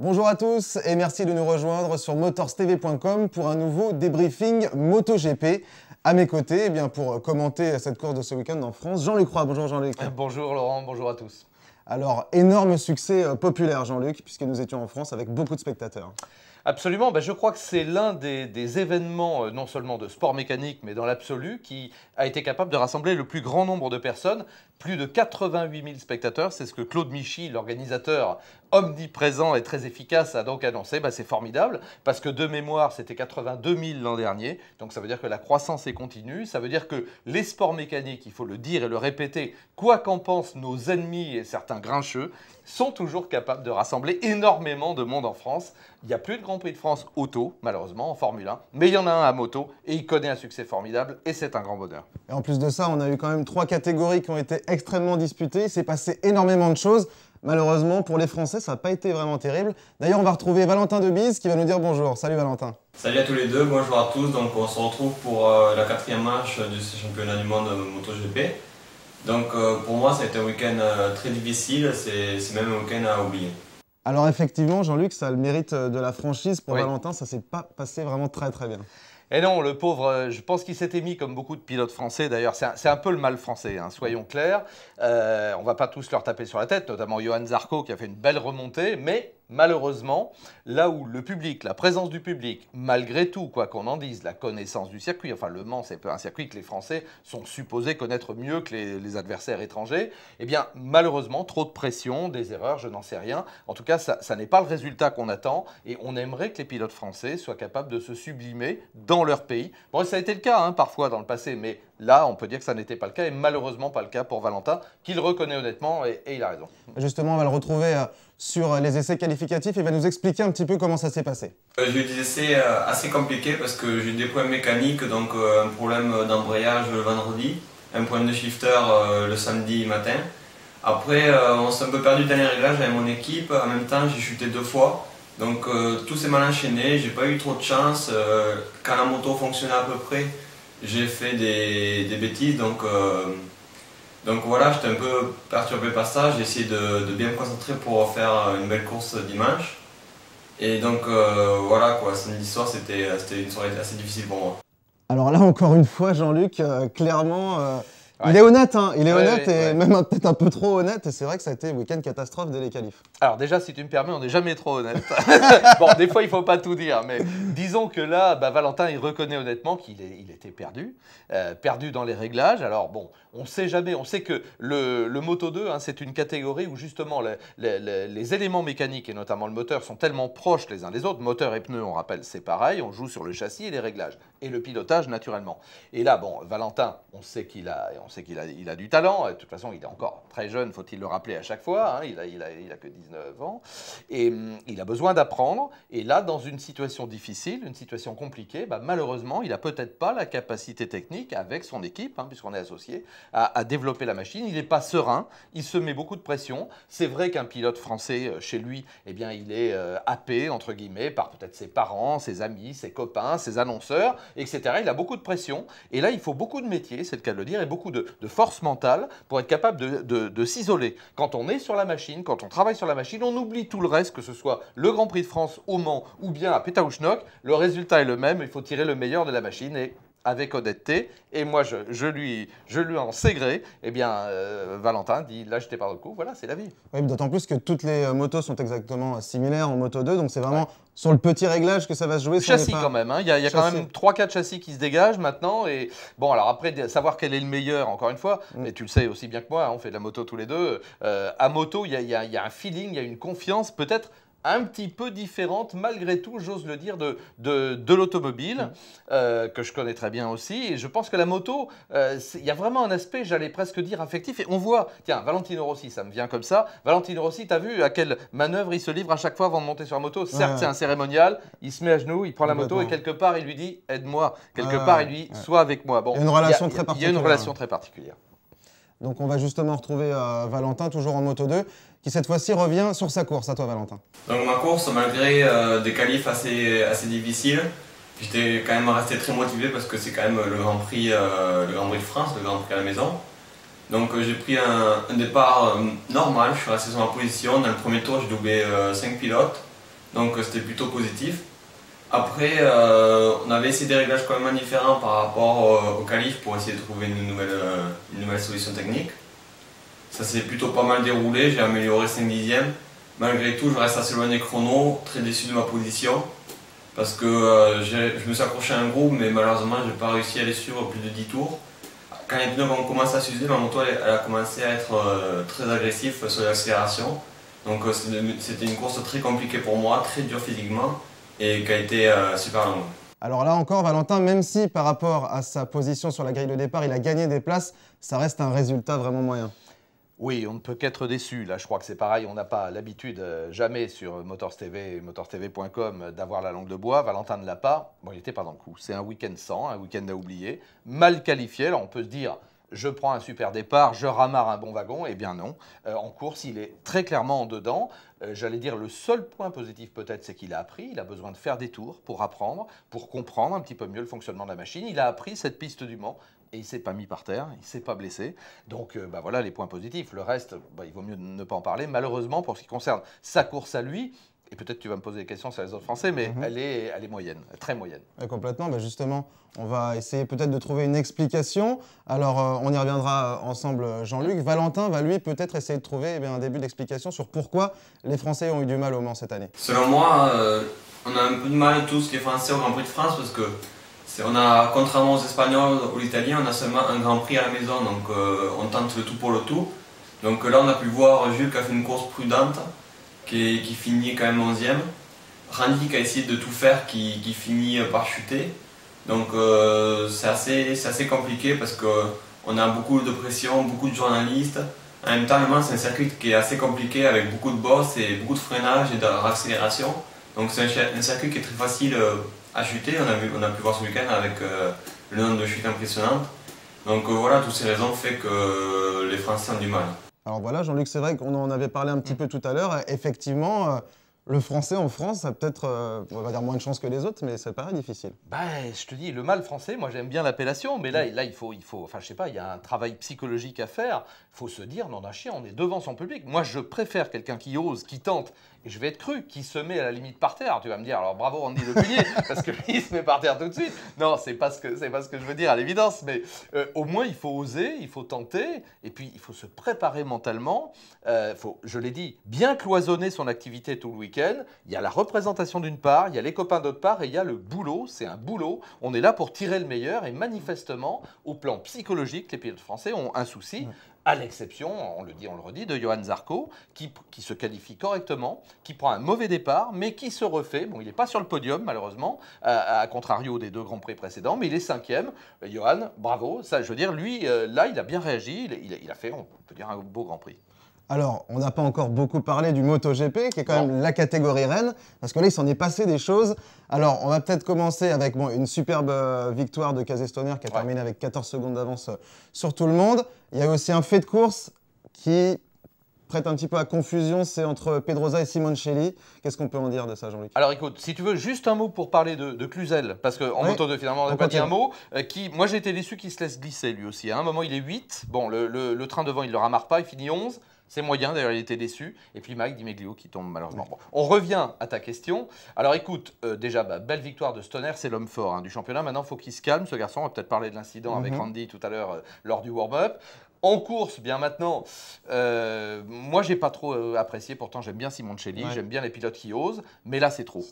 Bonjour à tous et merci de nous rejoindre sur motorstv.com pour un nouveau débriefing MotoGP. À mes côtés, pour commenter cette course de ce week-end en France, Jean-Luc Roy. Bonjour Jean-Luc. Bonjour Laurent, bonjour à tous. Alors, énorme succès populaire Jean-Luc, puisque nous étions en France avec beaucoup de spectateurs. Absolument, je crois que c'est l'un des événements, non seulement de sport mécanique, mais dans l'absolu, qui a été capable de rassembler le plus grand nombre de personnes. Plus de 88 000 spectateurs, c'est ce que Claude Michy, l'organisateur omniprésent et très efficace, a donc annoncé. C'est formidable, parce que de mémoire, c'était 82 000 l'an dernier. Donc ça veut dire que la croissance est continue. Ça veut dire que les sports mécaniques, il faut le dire et le répéter, quoi qu'en pensent nos ennemis et certains grincheux, sont toujours capables de rassembler énormément de monde en France. Il n'y a plus de Grand Prix de France auto, malheureusement, en Formule 1, mais il y en a un à moto et il connaît un succès formidable et c'est un grand bonheur. Et en plus de ça, on a eu quand même 3 catégories qui ont été extrêmement disputées. Il s'est passé énormément de choses. Malheureusement, pour les Français, ça n'a pas été vraiment terrible. D'ailleurs, on va retrouver Valentin Debise qui va nous dire bonjour. Salut Valentin. Salut à tous les deux, bonjour à tous. Donc on se retrouve pour la 4e manche du championnat du monde MotoGP. Donc pour moi, ça a été un week-end très difficile, c'est même un week-end à oublier. Alors effectivement, Jean-Luc, ça a le mérite de la franchise. Pour oui. Valentin, ça s'est pas passé vraiment très bien. Et non, le pauvre, je pense qu'il s'était mis comme beaucoup de pilotes français. D'ailleurs, c'est un peu le mal français, hein, soyons clairs. On ne va pas tous leur taper sur la tête, notamment Johan Zarco qui a fait une belle remontée, mais malheureusement, là où le public, la présence du public, malgré tout, quoi qu'on en dise, la connaissance du circuit, enfin Le Mans, c'est un circuit que les Français sont supposés connaître mieux que les adversaires étrangers, eh bien malheureusement, trop de pression, des erreurs, je n'en sais rien. En tout cas, ça n'est pas le résultat qu'on attend et on aimerait que les pilotes français soient capables de se sublimer dans leur pays. Bon, ça a été le cas parfois dans le passé, mais là, on peut dire que ça n'était pas le cas et malheureusement pas le cas pour Valentin, qui le reconnaît honnêtement et il a raison. Justement, on va le retrouver sur les essais qualificatifs et va nous expliquer un petit peu comment ça s'est passé. J'ai eu des essais assez compliqués parce que j'ai eu des problèmes mécaniques, donc un problème d'embrayage le vendredi, un problème de shifter le samedi matin. Après, on s'est un peu perdu dans les réglages avec mon équipe, en même temps j'ai chuté 2 fois. Donc tout s'est mal enchaîné, j'ai pas eu trop de chance. Quand la moto fonctionnait à peu près, j'ai fait des bêtises, donc voilà, j'étais un peu perturbé par ça. J'ai essayé de bien me concentrer pour faire une belle course dimanche. Et donc voilà quoi, samedi soir c'était une soirée assez difficile pour moi. Alors là encore une fois Jean-Luc, clairement, il est honnête, il est honnête et même peut-être un peu trop honnête. Et c'est vrai que ça a été week-end catastrophe dès les qualifs. Alors déjà, si tu me permets, on n'est jamais trop honnête. Bon, des fois, il ne faut pas tout dire, mais disons que là, Valentin, il reconnaît honnêtement qu'il était perdu, perdu dans les réglages. Alors bon, on ne sait jamais, on sait que le Moto2, c'est une catégorie où justement les éléments mécaniques et notamment le moteur sont tellement proches les uns des autres. Moteur et pneus, on rappelle, c'est pareil, on joue sur le châssis et les réglages. Et le pilotage, naturellement. Et là, bon, Valentin, on sait qu'il a du talent. De toute façon, il est encore très jeune, faut-il le rappeler à chaque fois. Il a que 19 ans. Et il a besoin d'apprendre. Et là, dans une situation difficile, une situation compliquée, malheureusement, il n'a peut-être pas la capacité technique avec son équipe, puisqu'on est associé, à développer la machine. Il n'est pas serein. Il se met beaucoup de pression. C'est vrai qu'un pilote français, chez lui, il est happé, entre guillemets, par peut-être ses parents, ses amis, ses copains, ses annonceurs, etc. Il a beaucoup de pression. Et là, il faut beaucoup de métier, c'est le cas de le dire, et beaucoup de force mentale pour être capable de s'isoler. Quand on est sur la machine, quand on travaille sur la machine, on oublie tout le reste, que ce soit le Grand Prix de France au Mans ou bien à Pétaouchnok. Le résultat est le même, il faut tirer le meilleur de la machine et avec honnêteté, et moi je lui en sais gré, Valentin dit là j'étais pas dans le coup, voilà, c'est la vie. Oui, d'autant plus que toutes les motos sont exactement similaires en Moto 2, donc c'est vraiment sur le petit réglage que ça va se jouer. Châssis quand même, il y a quand même 3-4 châssis qui se dégagent maintenant, et bon alors après savoir quel est le meilleur, encore une fois, mais tu le sais aussi bien que moi, on fait de la moto tous les deux, à moto il y a un feeling, il y a une confiance peut-être un petit peu différente, malgré tout, j'ose le dire, de l'automobile, que je connais très bien aussi. Et je pense que la moto, il y a vraiment un aspect, j'allais presque dire, affectif. Et on voit, tiens, Valentino Rossi, ça me vient comme ça. Valentino Rossi, tu as vu à quelle manœuvre il se livre à chaque fois avant de monter sur la moto? Certes, c'est un cérémonial, il se met à genoux, il prend la moto et quelque part, il lui dit « aide-moi ». Quelque part, il lui dit « sois avec moi ». Bon, il y a une relation très particulière. Il y a une relation très particulière. Donc on va justement retrouver Valentin, toujours en Moto 2, qui cette fois-ci revient sur sa course. À toi Valentin. Donc ma course, malgré des qualifs assez difficiles, j'étais quand même resté très motivé parce que c'est quand même le Grand Prix de France, le Grand Prix à la maison. Donc j'ai pris un départ normal, je suis resté sur ma position. Dans le premier tour, j'ai doublé 5 pilotes. donc c'était plutôt positif. Après, on avait essayé des réglages quand même différents par rapport au qualif pour essayer de trouver une nouvelle solution technique. Ça s'est plutôt pas mal déroulé, j'ai amélioré 5 dixièmes. Malgré tout, je reste assez loin des chronos, très déçu de ma position. Parce que je me suis accroché à un groupe, mais malheureusement, je n'ai pas réussi à les suivre plus de 10 tours. Quand les pneus ont commencé à s'user, ma moto elle a commencé à être très agressive sur l'accélération. Donc c'était une course très compliquée pour moi, très dure physiquement et qui a été super longue. Alors là encore, Valentin, même si par rapport à sa position sur la grille de départ, il a gagné des places, ça reste un résultat vraiment moyen. Oui, on ne peut qu'être déçu. Là, je crois que c'est pareil. On n'a pas l'habitude, jamais sur Motors TV et motorstv.com, d'avoir la langue de bois. Valentin ne l'a pas. Bon, il n'était pas dans le coup. C'est un week-end sans, un week-end à oublier. Mal qualifié. Alors, on peut se dire, je prends un super départ, je ramarre un bon wagon. Eh bien non. En course, il est très clairement en dedans. J'allais dire, le seul point positif peut-être, c'est qu'il a appris. Il a besoin de faire des tours pour apprendre, pour comprendre un petit peu mieux le fonctionnement de la machine. Il a appris cette piste du Mans. Et il ne s'est pas mis par terre, il ne s'est pas blessé. Donc voilà les points positifs. Le reste, il vaut mieux ne pas en parler. Malheureusement, pour ce qui concerne sa course à lui, et peut-être tu vas me poser des questions sur les autres Français, mais elle est moyenne, très moyenne. Et complètement, justement, on va essayer peut-être de trouver une explication. Alors on y reviendra ensemble, Jean-Luc. Valentin va lui peut-être essayer de trouver un début d'explication sur pourquoi les Français ont eu du mal au Mans cette année. Selon moi, on a un peu de mal tous les Français au Grand Prix de France parce que contrairement aux Espagnols ou l'Italien, on a seulement un Grand Prix à la maison, donc on tente le tout pour le tout. Donc là, on a pu voir Jules qui a fait une course prudente, qui finit quand même 11e. Randy qui a essayé de tout faire, qui finit par chuter. Donc c'est assez compliqué parce qu'on a beaucoup de pression, beaucoup de journalistes. En même temps, le Mans, c'est un circuit qui est assez compliqué avec beaucoup de bosses et beaucoup de freinage et de accélération. Donc c'est un circuit qui est très facile à chuter, on a pu voir ce week-end avec le nombre de chutes impressionnantes. Donc voilà, toutes ces raisons font que les Français ont du mal. Alors voilà, Jean-Luc, c'est vrai qu'on en avait parlé un petit peu tout à l'heure. Effectivement, le français en France a peut-être, on va dire, moins de chance que les autres, mais ça paraît difficile. Je te dis, le mal français, moi j'aime bien l'appellation, mais là il faut, enfin je sais pas, il y a un travail psychologique à faire. Il faut se dire, non d'un chien, on est devant son public. Moi je préfère quelqu'un qui ose, qui tente, et je vais être cru, qui se met à la limite par terre. Tu vas me dire, alors bravo Andy Le Punier, parce que lui il se met par terre tout de suite. Non, c'est pas ce que je veux dire à l'évidence, mais au moins il faut oser, il faut tenter, et puis il faut se préparer mentalement. Faut, je l'ai dit, bien cloisonner son activité tout le week-end. Il y a la représentation d'une part, il y a les copains d'autre part, et il y a le boulot. C'est un boulot. On est là pour tirer le meilleur, et manifestement, au plan psychologique, les pilotes français ont un souci. À l'exception, on le dit, on le redit, de Johan Zarco, qui se qualifie correctement, qui prend un mauvais départ, mais qui se refait. Bon, il n'est pas sur le podium, malheureusement, à contrario des 2 Grands Prix précédents, mais il est 5e. Johan, bravo. Ça, je veux dire, lui, là, il a bien réagi. Il a fait, on peut dire, un beau Grand Prix. Alors, on n'a pas encore beaucoup parlé du MotoGP, qui est quand même la catégorie reine, parce que là, il s'en est passé des choses. Alors, on va peut-être commencer avec une superbe victoire de Kazestoner, qui a terminé avec 14 secondes d'avance sur tout le monde. Il y a aussi un fait de course qui prête un petit peu à confusion, c'est entre Pedrosa et Simoncelli. Qu'est-ce qu'on peut en dire de ça, Jean-Luc? Alors écoute, si tu veux, juste un mot pour parler de Cluzel, parce qu'en Moto 2, finalement, on n'a pas dit un mot. Moi, j'ai été déçu qu'il se laisse glisser, lui aussi. À un moment, il est 8. Bon, le train devant, il ne le ramarre pas, il finit 11. C'est moyen, d'ailleurs il était déçu. Et puis Mike Di Meglio qui tombe malheureusement. Bon, on revient à ta question. Alors écoute, déjà, belle victoire de Stoner, c'est l'homme fort du championnat. Maintenant, il faut qu'il se calme, ce garçon. On va peut-être parler de l'incident avec Randy tout à l'heure lors du warm-up. En course, bien maintenant, moi j'ai pas trop apprécié, pourtant j'aime bien Simoncelli, j'aime bien les pilotes qui osent, mais là c'est trop.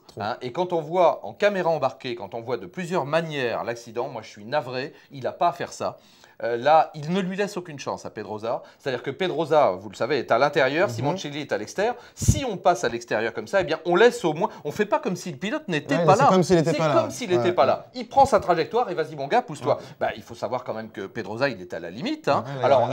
Et quand on voit en caméra embarquée, quand on voit de plusieurs manières l'accident, moi je suis navré, il n'a pas à faire ça. Là, il ne lui laisse aucune chance à Pedrosa. C'est-à-dire que Pedrosa, vous le savez, est à l'intérieur, Simoncelli est à l'extérieur. Si on passe à l'extérieur comme ça, eh bien, on laisse au moins. On ne fait pas comme si le pilote n'était pas là. C'est comme s'il n'était pas là. C'est comme s'il n'était pas là. Il prend sa trajectoire et vas-y, mon gars, pousse-toi. Il faut savoir quand même que Pedrosa, il est à la limite. Alors,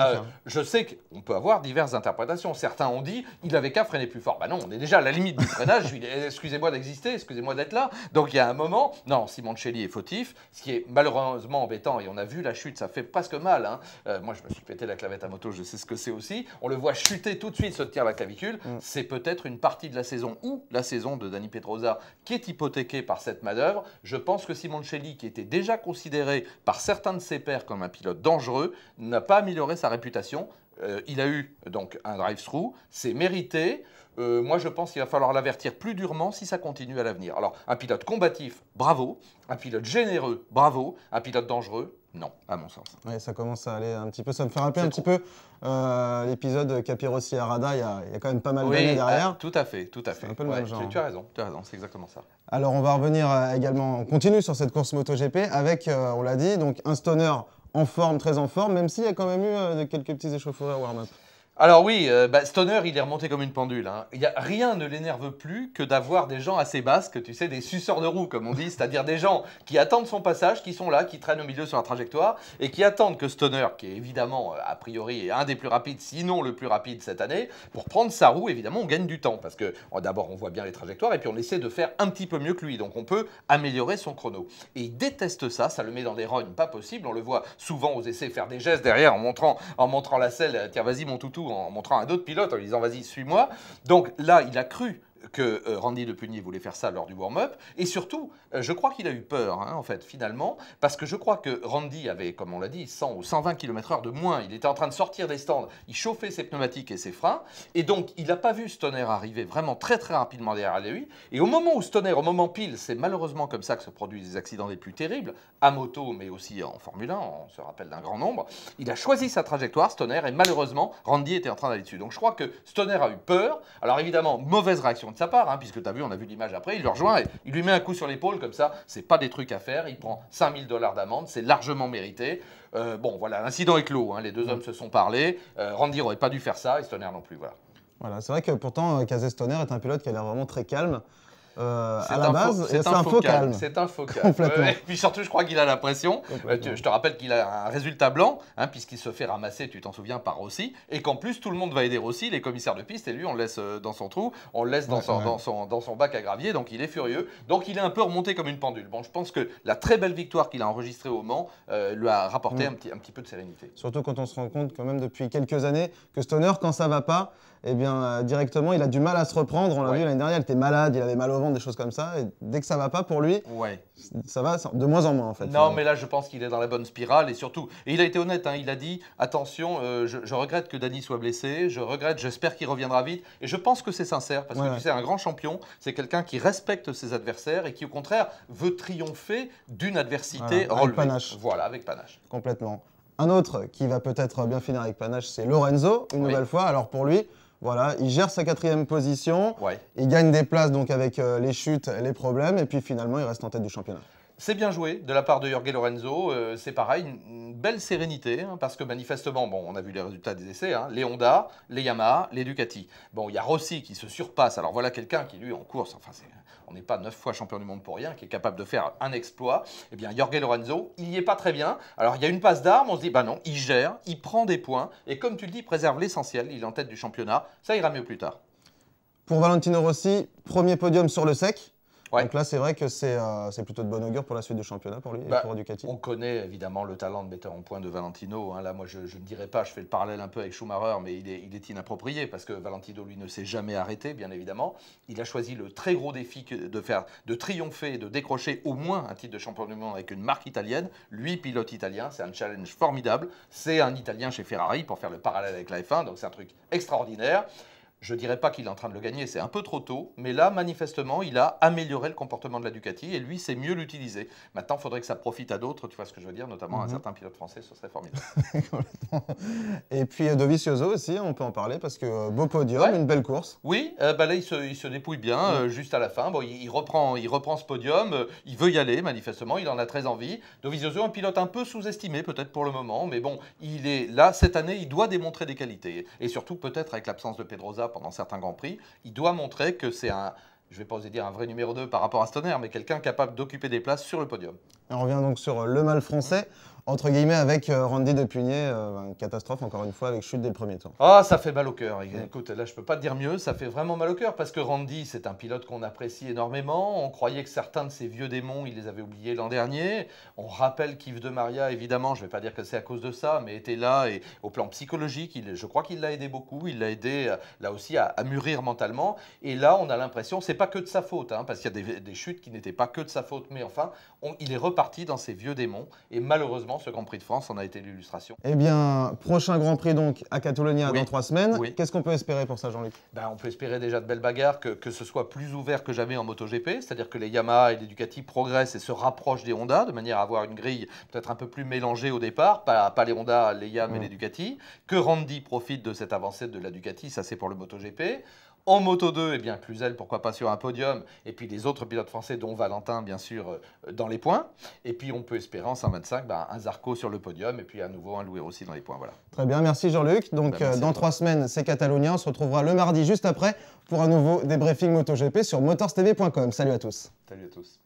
je sais qu'on peut avoir diverses interprétations. Certains ont dit il avait qu'à freiner plus fort. Non, on est déjà à la limite du freinage. Excusez-moi d'exister, excusez-moi d'être là. Donc, il y a un moment. Non, Simoncelli est fautif. Ce qui est malheureusement embêtant, et on a vu la chute, ça fait presque mal. Moi, je me suis pété la clavette à moto, je sais ce que c'est aussi. On le voit chuter tout de suite, se tire la clavicule. C'est peut-être une partie de la saison ou la saison de Dani Pedrosa qui est hypothéquée par cette manœuvre. Je pense que Simoncelli, qui était déjà considéré par certains de ses pairs comme un pilote dangereux, n'a pas amélioré sa réputation. il a eu donc un drive-through, c'est mérité. Moi, je pense qu'il va falloir l'avertir plus durement si ça continue à l'avenir. Alors, un pilote combatif, bravo. Un pilote généreux, bravo. Un pilote dangereux, non, à mon sens. Oui, ça commence à aller un petit peu. Ça me fait rappeler un petit peu l'épisode Capirossi et Arada. Il y a quand même pas mal d'années derrière. Tout à fait, tout à fait. C'est un peu le même genre. Tu as raison, c'est exactement ça. Alors, on va revenir également. On continue sur cette course MotoGP avec, on l'a dit, donc un Stoner en forme, très en forme, même s'il y a quand même eu quelques petits échauffourées à warm-up. Alors oui, Stoner, il est remonté comme une pendule. Hein. Rien ne l'énerve plus que d'avoir des gens assez basques, tu sais, des suceurs de roue, comme on dit, c'est-à-dire des gens qui attendent son passage, qui sont là, qui traînent au milieu sur la trajectoire, et qui attendent que Stoner, qui est évidemment, a priori, est un des plus rapides, sinon le plus rapide cette année, pour prendre sa roue, évidemment, on gagne du temps, parce que d'abord, on voit bien les trajectoires, et puis on essaie de faire un petit peu mieux que lui, donc on peut améliorer son chrono. Et il déteste ça, ça le met dans des rognes pas possibles, on le voit souvent aux essais faire des gestes derrière, en montrant la selle, tiens, vas-y, mon toutou, en montrant à d'autres pilotes en lui disant vas-y suis-moi. Donc là il a cru que Randy de Pugny voulait faire ça lors du warm-up. Et surtout, je crois qu'il a eu peur, hein, en fait, finalement, parce que je crois que Randy avait, comme on l'a dit, 100 ou 120 km/h de moins. Il était en train de sortir des stands, il chauffait ses pneumatiques et ses freins, et donc il n'a pas vu Stoner arriver vraiment très très rapidement derrière lui. Et au moment où Stoner, au moment pile, c'est malheureusement comme ça que se produisent les accidents les plus terribles, à moto, mais aussi en Formule 1, on se rappelle d'un grand nombre, il a choisi sa trajectoire, Stoner, et malheureusement, Randy était en train d'aller dessus. Donc je crois que Stoner a eu peur. Alors évidemment, mauvaise réaction de sa part, hein, puisque tu as vu, on a vu l'image après, il le rejoint et il lui met un coup sur l'épaule comme ça, c'est pas des trucs à faire, il prend 5000 $ d'amende, c'est largement mérité. Bon voilà, l'incident est clos, hein, les deux hommes se sont parlé, Randy n'aurait pas dû faire ça et Stoner non plus, voilà. Voilà, c'est vrai que pourtant, Casey Stoner est un pilote qui a l'air vraiment très calme. À la base, c'est un faux calme. C'est un faux calme. Complètement. Et puis surtout, je crois qu'il a la pression. Je te rappelle qu'il a un résultat blanc, hein, puisqu'il se fait ramasser, tu t'en souviens, par Rossi. Et qu'en plus, tout le monde va aider Rossi, les commissaires de piste, et lui, on le laisse dans son trou, on le laisse dans son bac à gravier. Donc il est furieux. Donc il est un peu remonté comme une pendule. Bon, je pense que la très belle victoire qu'il a enregistrée au Mans lui a rapporté un petit peu de sérénité. Surtout quand on se rend compte, quand même, depuis quelques années, que Stoner, quand ça va pas, eh bien, directement, il a du mal à se reprendre. On l'a vu l'année dernière, il était malade, il avait mal au ventre, des choses comme ça. Et dès que ça va pas pour lui, ça va de moins en moins, en fait. Non, mais là, je pense qu'il est dans la bonne spirale. Et surtout, et il a été honnête, hein, il a dit, attention, je regrette que Danny soit blessé, j'espère qu'il reviendra vite. Et je pense que c'est sincère, parce que tu sais, un grand champion, c'est quelqu'un qui respecte ses adversaires et qui, au contraire, veut triompher d'une adversité relevée. Avec panache. Voilà, avec panache. Complètement. Un autre qui va peut-être bien finir avec panache, c'est Lorenzo, une nouvelle fois. Alors pour lui, voilà, il gère sa 4e position, il gagne des places donc avec les chutes, les problèmes, et puis finalement il reste en tête du championnat. C'est bien joué de la part de Jorge Lorenzo, c'est pareil, une belle sérénité, hein, parce que manifestement, bon, on a vu les résultats des essais, hein, les Honda, les Yamaha, les Ducati. Bon, il y a Rossi qui se surpasse, alors voilà quelqu'un qui lui en course, enfin on n'est pas 9 fois champion du monde pour rien, qui est capable de faire un exploit. Eh bien, Jorge Lorenzo, il n'y est pas très bien. Alors, il y a une passe d'armes, on se dit, bah non, il gère, il prend des points, et comme tu le dis, il préserve l'essentiel, il est en tête du championnat, ça ira mieux plus tard. Pour Valentino Rossi, premier podium sur le sec. Donc là, c'est vrai que c'est plutôt de bon augure pour la suite du championnat pour lui et pour Ducati. On connaît évidemment le talent de metteur en point de Valentino. Hein. Là, moi, je ne dirais pas, je fais le parallèle un peu avec Schumacher, mais il est inapproprié parce que Valentino, lui, ne s'est jamais arrêté, bien évidemment. Il a choisi le très gros défi de triompher, de décrocher au moins un titre de champion du monde avec une marque italienne. Lui, pilote italien, c'est un challenge formidable. C'est un Italien chez Ferrari pour faire le parallèle avec la F1, donc c'est un truc extraordinaire. Je ne dirais pas qu'il est en train de le gagner, c'est un peu trop tôt, mais là, manifestement, il a amélioré le comportement de la Ducati et lui, c'est mieux l'utiliser. Maintenant, il faudrait que ça profite à d'autres, tu vois ce que je veux dire, notamment à un certain pilote français, ce serait formidable. Et puis Dovizioso aussi, on peut en parler parce que beau podium, une belle course. Oui, là, il se dépouille bien, juste à la fin. Bon, il reprend ce podium, il veut y aller, manifestement, il en a très envie. Dovizioso, un pilote un peu sous-estimé, peut-être pour le moment, mais bon, il est là, cette année, il doit démontrer des qualités. Et surtout, peut-être avec l'absence de Pedrosa pendant certains Grands Prix, il doit montrer que c'est un, je ne vais pas oser dire un vrai numéro 2 par rapport à Stoner, mais quelqu'un capable d'occuper des places sur le podium. Et on revient donc sur le mal français, entre guillemets, avec Randy de Pugny, une catastrophe encore une fois avec chute dès le premier tour. Ah, ça fait mal au cœur. Écoute, là je peux pas te dire mieux, ça fait vraiment mal au cœur parce que Randy, c'est un pilote qu'on apprécie énormément. On croyait que certains de ses vieux démons, il les avait oubliés l'an dernier. On rappelle qu'Yves de Maria, évidemment, je vais pas dire que c'est à cause de ça, mais était là et au plan psychologique, je crois qu'il l'a aidé beaucoup. Il l'a aidé là aussi à mûrir mentalement. Et là, on a l'impression, c'est pas que de sa faute, hein, parce qu'il y a des chutes qui n'étaient pas que de sa faute, mais enfin, il est reparti reparti dans ses vieux démons. Et malheureusement, ce Grand Prix de France en a été l'illustration. Eh bien, prochain Grand Prix donc à Catalunya Oui. dans 3 semaines. Oui. Qu'est-ce qu'on peut espérer pour ça, Jean-Luc? On peut espérer déjà de belles bagarres, que ce soit plus ouvert que jamais en MotoGP, c'est-à-dire que les Yamaha et les Ducati progressent et se rapprochent des Honda, de manière à avoir une grille peut-être un peu plus mélangée au départ, pas les Honda, les Yam et les Ducati, que Randy profite de cette avancée de la Ducati, ça c'est pour le MotoGP. En Moto 2, eh bien, Cluzel, pourquoi pas sur un podium, et puis les autres pilotes français, dont Valentin, bien sûr, dans les points. Et puis on peut espérer en 125, un Zarco sur le podium, et puis à nouveau un Louis Rossi dans les points. Voilà. Très bien, merci Jean-Luc. Donc dans 3 semaines, c'est Catalunya. On se retrouvera le mardi juste après pour un nouveau débriefing MotoGP sur motorstv.com. Salut à tous. Salut à tous.